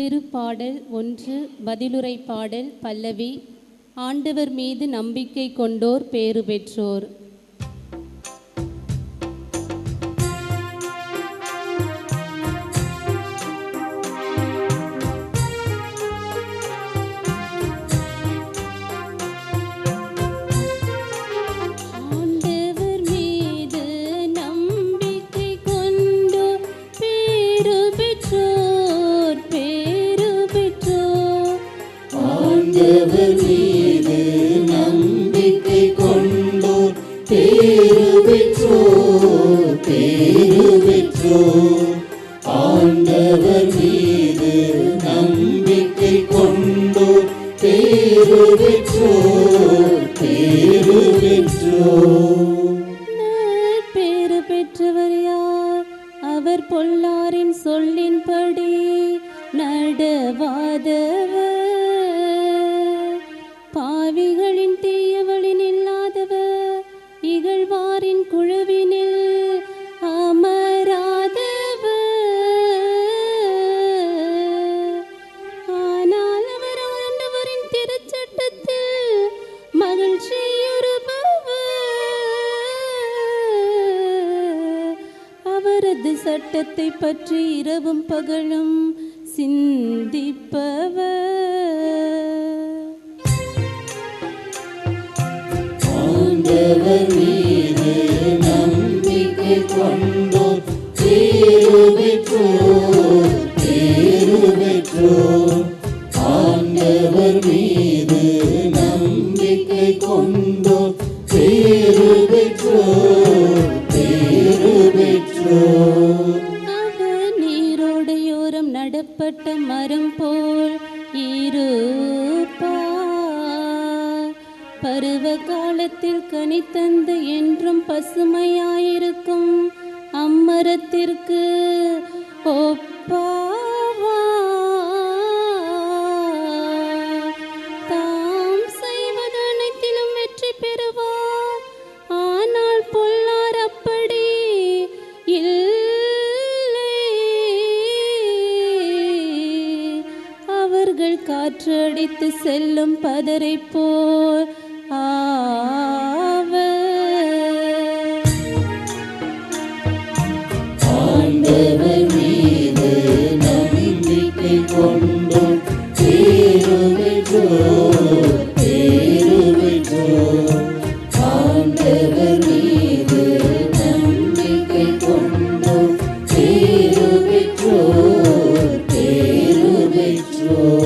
திருப்பாடல் 1 பதிலுரை பாடல் பல்லவி. ஆண்டவர் மீது நம்பிக்கை கொண்டோர் பேறு பெற்றோர். ஆண்டவர் மீது நம்பிக்கை கொண்டோர் பேறு பெற்றோர், பேறு பெற்றோர். ஆண்டவர் மீது நம்பிக்கை கொண்டோர் பேறு பெற்றோர், பேறு பெற்றோர். பேறு பெற்றவர் யார்? அவர் பொல்லாரின் சொல்லின்படி நடவாதவர், பாவிகளின் தீயவளின் இல்லாதவர், இகழ்வாரின் குழுவினில் அமராதவர். ஆனால் அவர் ஆண்டவரின் திருச்சட்டத்தில் மகிழ்ச்சியுறுபவர். அவரது சட்டத்தை பற்றி இரவும் பகலும் சிந்திப்பவர். ஆண்டவர் மீது நம்பிக்கை கொண்டோர் பேறு பெற்றோர், பேறு பெற்றோர். ஆண்டவர் மீது நம்பிக்கை கொண்டோர் பேறு பெற்றோர், பேறு பெற்றோர். அவர் நீரோடையோரம் நடப்பட்ட மரம் போல் இருப்பார். பருவ காலத்தில் கனி தந்து என்றும் பசுமையாயிருக்கும் அம்மரத்திற்கு ஒப்பாவார். தாம் செய்வது அனைத்திலும் வெற்றி பெறுவார். ஆனால் பொல்லார் அப்படி இல்லை. அவர்கள் காற்று அடித்து செல்லும் பதரை போல் ஆவர். ஆண்டவர் மீது நம்பிக்கை கொண்டோர் பேறு பெற்றோர், பேறு பெற்றோர். ஆண்டவர் மீது நம்பிக்கை கொண்டோர் பேறு பெற்றோர், பேறு பெற்றோர்.